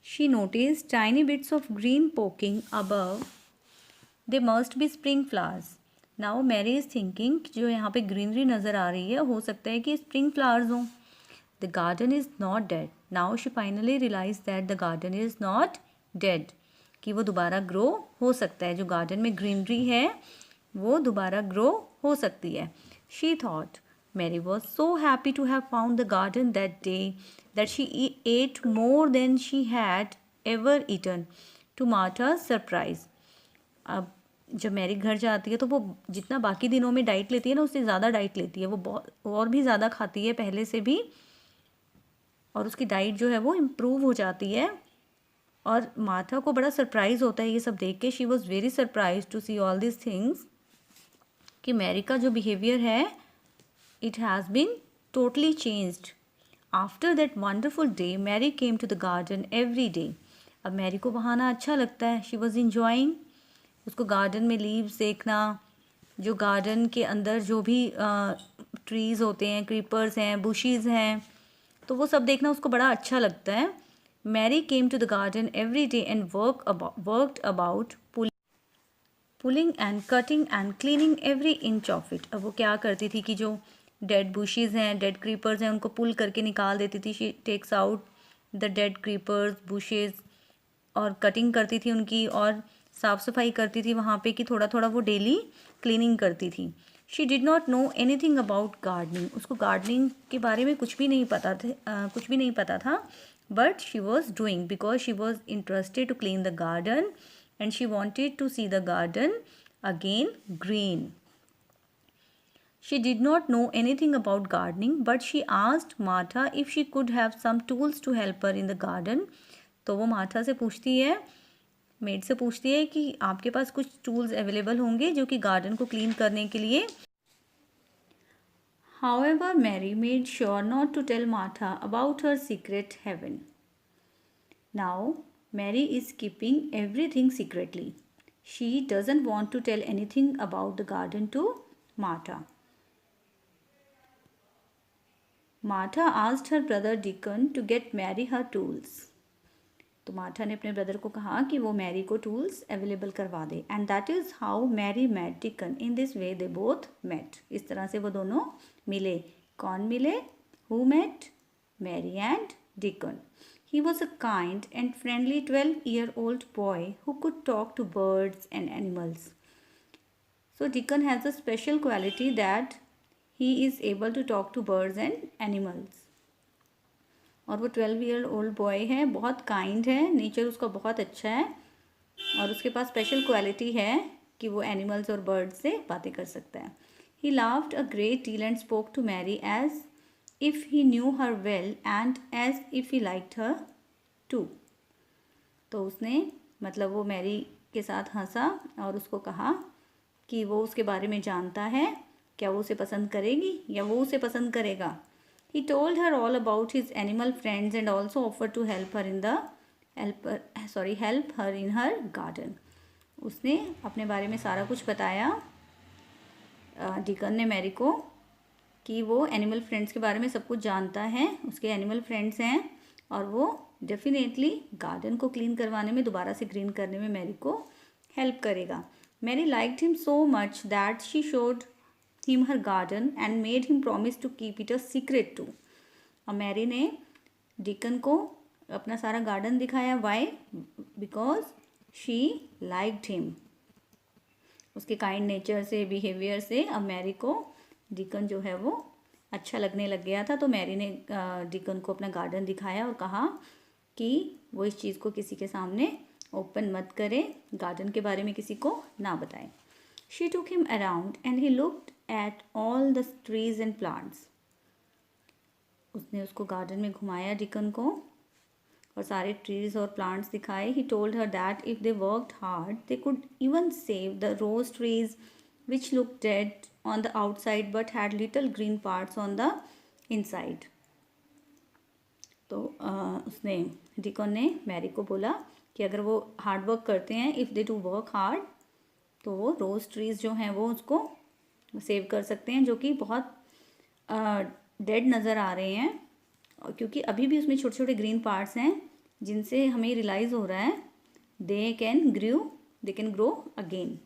She noticed tiny bits of green poking above. They must be spring flowers. Now Mary is thinking कि जो यहाँ पे greenery नज़र आ रही है हो सकता है कि स्प्रिंग फ्लावर्स हों. The garden is not dead. Now she finally realized that the garden is not dead. कि वो दोबारा ग्रो हो सकता है. जो गार्डन में ग्रीनरी है वो दोबारा ग्रो हो सकती है. She thought. Mary was so happy to have found the garden that day that she ate more than she had ever eaten, to Martha's surprise. अब जब मैरी घर जाती है तो वो जितना बाकी दिनों में डाइट लेती है ना उससे ज़्यादा डाइट लेती है. वो बहुत और भी ज़्यादा खाती है पहले से भी, और उसकी डाइट जो है वो इम्प्रूव हो जाती है. और मार्था को बड़ा सरप्राइज़ होता है ये सब देख के. She was very surprise to see all this things कि मैरी का जो बिहेवियर है it has been totally changed. After that wonderful day, Mary came to the garden every day. अब मैरी को वहाँ आना अच्छा लगता है. She was enjoying. उसको गार्डन में लीव्स देखना, जो गार्डन के अंदर जो भी ट्रीज़ होते हैं, क्रीपर्स हैं, बुशीज़ हैं, तो वो सब देखना उसको बड़ा अच्छा लगता है. Mary came to the garden every day and worked about pulling and cutting and cleaning every inch of it. अब वो क्या करती थी कि जो डेड बुशेज़ हैं, डेड क्रीपर्स हैं, उनको पुल करके निकाल देती थी. She takes out the dead creepers, bushes, और कटिंग करती थी उनकी, और साफ़ सफाई करती थी वहाँ पे कि थोड़ा थोड़ा वो डेली क्लीनिंग करती थी. She did not know anything about gardening. उसको गार्डनिंग के बारे में कुछ भी नहीं पता था, but she was doing because she was interested to clean the garden and she wanted to see the garden again green. She did not know anything about gardening, but she asked Martha if she could have some tools to help her in the garden. तो वो Martha से पूछती है, made से पूछती है कि आपके पास कुछ टूल्स अवेलेबल होंगे जो कि गार्डन को क्लीन करने के लिए. However, Mary made sure not to tell Martha about her secret heaven. Now, Mary is keeping everything secretly. She doesn't want to tell anything about the garden to Martha. Martha asked her brother Deacon to get Mary her tools. तो Martha ने अपने brother को कहा कि वो Mary को tools available करवा दे. And that is how Mary met Dickon. In this way they both met. इस तरह से वो दोनों मिले. कौन मिले? Who met? Mary and Dickon. He was a kind and friendly 12-year-old boy who could talk to birds and animals. So Deacon has a special quality that he is able to talk to birds and animals. और वो 12-year-old boy है, बहुत kind है, nature उसका बहुत अच्छा है, और उसके पास स्पेशल क्वालिटी है कि वो एनिमल्स और बर्ड्स से बातें कर सकता है. He laughed a great deal and spoke to Mary as if he knew her well and as if he liked her too. तो उसने मतलब वो मैरी के साथ हंसा और उसको कहा कि वो उसके बारे में जानता है, क्या वो उसे पसंद करेगी या वो उसे पसंद करेगा. He told her all about his animal friends and also offered to help her in her garden. उसने अपने बारे में सारा कुछ बताया डिकन ने मैरी को कि वो एनिमल फ्रेंड्स के बारे में सब कुछ जानता है, उसके एनिमल फ्रेंड्स हैं, और वो डेफिनेटली गार्डन को क्लीन करवाने में, दोबारा से ग्रीन करने में मैरी को हेल्प करेगा. Mary liked him so much that she showed him her garden and made him promise to keep it a secret too. और मैरी ने डिकन को अपना सारा गार्डन दिखाया. Why? Because she liked him. उसके kind nature से, behaviour से अब मैरी को डिकन जो है वो अच्छा लगने लग गया था. तो मैरी ने डिकन को अपना गार्डन दिखाया और कहा कि वो इस चीज़ को किसी के सामने ओपन मत करे, गार्डन के बारे में किसी को ना बताए. She took him around and he looked at all the trees and plants. उसने उसको गार्डन में घुमाया डिकन को और सारे ट्रीज और प्लांट्स दिखाए. He told her that if they worked hard, they could even save the rose trees which looked dead on the outside but had little green parts on the inside. तो उसने deacon ने Mary को बोला कि अगर वो hard work करते हैं, if they do work hard, तो वो रोज़ ट्रीज़ जो हैं वो उसको सेव कर सकते हैं, जो कि बहुत डेड नज़र आ रहे हैं, क्योंकि अभी भी उसमें छोटे छोटे ग्रीन पार्ट्स हैं, जिनसे हमें रियलाइज़ हो रहा है they can grow again.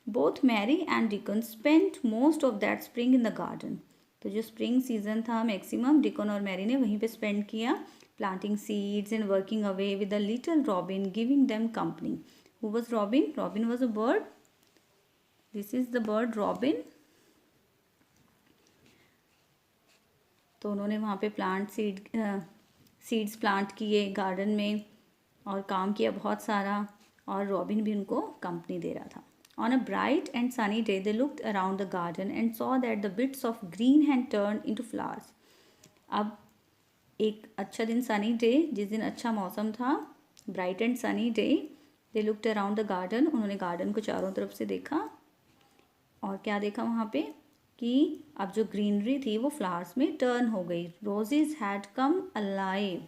Both Mary and Dickon spent most of that spring in the garden. तो जो स्प्रिंग सीजन था मैक्सिमम डिकन और मैरी ने वहीं पे स्पेंड किया, planting seeds and working away with the little robin giving them company. Who was robin? Robin was a bird. This is the bird robin. तो उन्होंने वहाँ पे सीड्स प्लांट किए गार्डन में और काम किया बहुत सारा, और रॉबिन भी उनको कंपनी दे रहा था. On a bright and sunny day, they looked around the garden and saw that the bits of green had turned into flowers. अब एक अच्छा दिन सनी डे, जिस दिन अच्छा मौसम था, bright and sunny day, they looked around the garden. उन्होंने गार्डन को चारों तरफ से देखा और क्या देखा वहाँ पे कि अब जो ग्रीनरी थी वो फ्लावर्स में टर्न हो गई. Roses had come alive.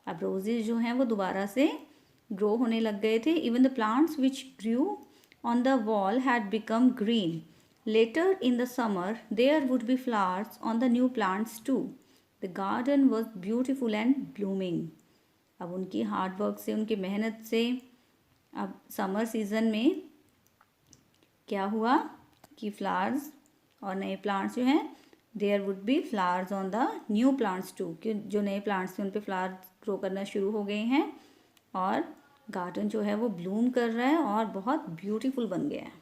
अब रोजेज जो हैं वो दोबारा से ग्रो होने लग गए थे. Even the plants which grew on the wall had become green. Later in the summer, there would be flowers on the new plants too. The garden was beautiful and blooming. अब उनकी hard work से, उनकी मेहनत से, अब summer season में क्या हुआ कि फ्लावर्स और नए प्लांट्स जो हैं, there would be flowers on the new plants too, कि जो नए प्लांट्स थे उन पे फ्लावर ग्रो करना शुरू हो गए हैं और गार्डन जो है वो ब्लूम कर रहा है और बहुत ब्यूटीफुल बन गया है.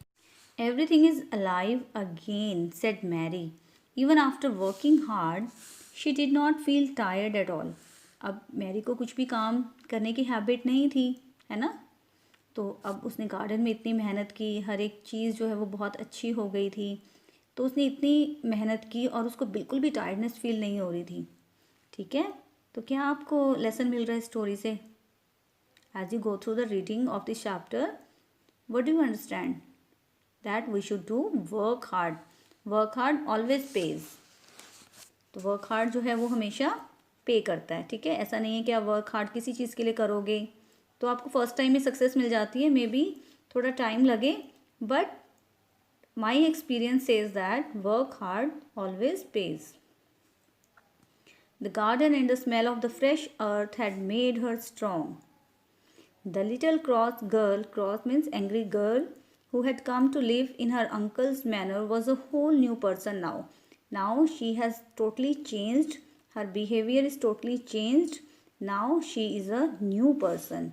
Everything is alive again, said Mary. Even after working hard she did not feel tired at all. अब मैरी को कुछ भी काम करने की हैबिट नहीं थी, है ना. तो अब उसने गार्डन में इतनी मेहनत की, हर एक चीज़ जो है वो बहुत अच्छी हो गई थी. तो उसने इतनी मेहनत की और उसको बिल्कुल भी टायर्डनेस फील नहीं हो रही थी. ठीक है, तो क्या आपको लेसन मिल रहा है स्टोरी से? As you go through the reading of this chapter, what do you understand? That we should do work hard. Work hard always pays. तो work hard जो है वो हमेशा पे करता है. ठीक है, ऐसा नहीं है कि आप work hard किसी चीज़ के लिए करोगे तो आपको फर्स्ट टाइम में सक्सेस मिल जाती है. मे बी थोड़ा टाइम लगे, but my experience says that work hard always page. The garden and the smell of the fresh earth had made her strong. The little cross girl, cross means angry girl, who had come to live in her uncle's manor was a whole new person now. Now she has totally changed. Her behavior is totally changed. Now she is a new person.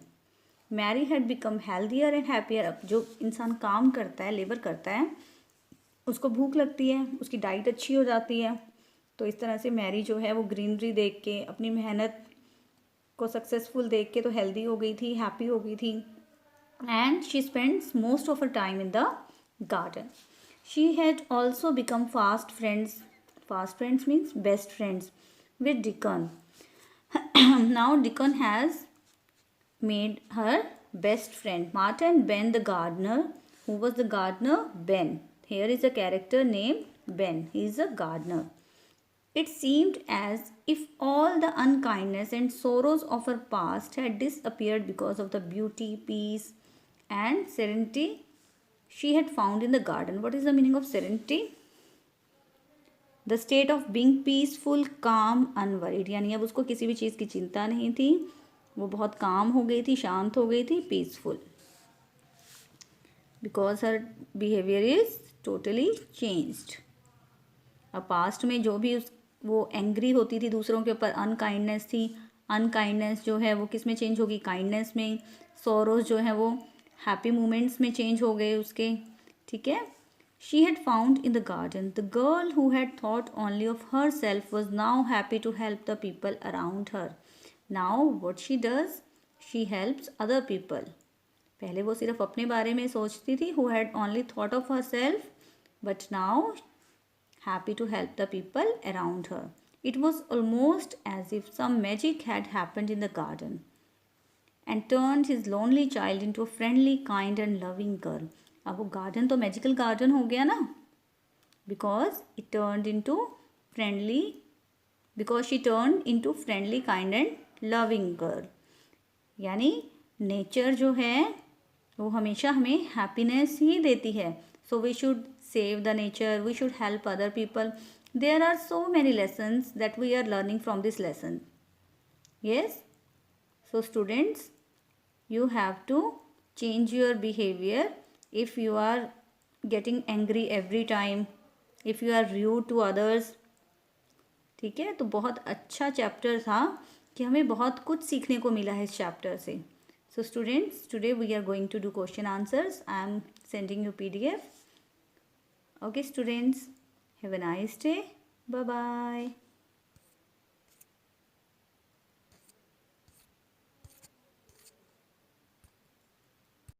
Mary had become healthier and happier. अब जो इंसान काम करता है, labour करता है, उसको भूख लगती है, उसकी डाइट अच्छी हो जाती है. तो इस तरह से मैरी जो है वो ग्रीनरी देख के, अपनी मेहनत को सक्सेसफुल देख के तो हेल्दी हो गई थी, हैप्पी हो गई थी. And she spends most of her time in the garden. She had also become fast friends means best friends with deacon. Now deacon has made her best friend. Martin Ben the gardener. Who was the gardener? Ben. Here is a character named Ben. He is a gardener. It seemed as if all the unkindness and sorrows of her past had disappeared because of the beauty, peace, and serenity she had found in the garden. What is the meaning of serenity? The state of being peaceful, calm, unworried. यानी अब उसको किसी भी चीज़ की चिंता नहीं थी, वो बहुत काम हो गई थी, शांत हो गई थी, peaceful. Because her behavior is totally changed. अब पास्ट में जो भी वो एंग्री होती थी दूसरों के ऊपर, अनकाइंडनेस थी, अनकाइंडनेस जो है वो किस में चेंज होगी? काइंडनेस में. सोरोज जो है वो हैप्पी मोमेंट्स में चेंज हो गए उसके. ठीक है. She had found in the garden. The girl who had thought only of her self was now happy to help the people around her. Now what she does, she helps other people. पहले वो सिर्फ अपने बारे में सोचती थी, who had only thought of her self, but now happy to help the people around her. It was almost as if some magic had happened in the garden and turned his lonely child into a friendly, kind and loving girl. अब वो garden तो magical garden हो गया ना, because she turned into friendly, kind and loving girl. यानी nature जो है वो हमेशा हमें हैप्पीनेस ही देती है. So we should save the nature, we should help other people. There are so many lessons that we are learning from this lesson. Yes? So students, you have to change your behavior. If you are getting angry every time, if you are rude to others, ठीक है, तो बहुत अच्छा chapter था कि हमें बहुत कुछ सीखने को मिला है इस चैप्टर से. So students, today we are going to do question answers. I am sending you PDF. Okay students, have a nice day. Bye bye.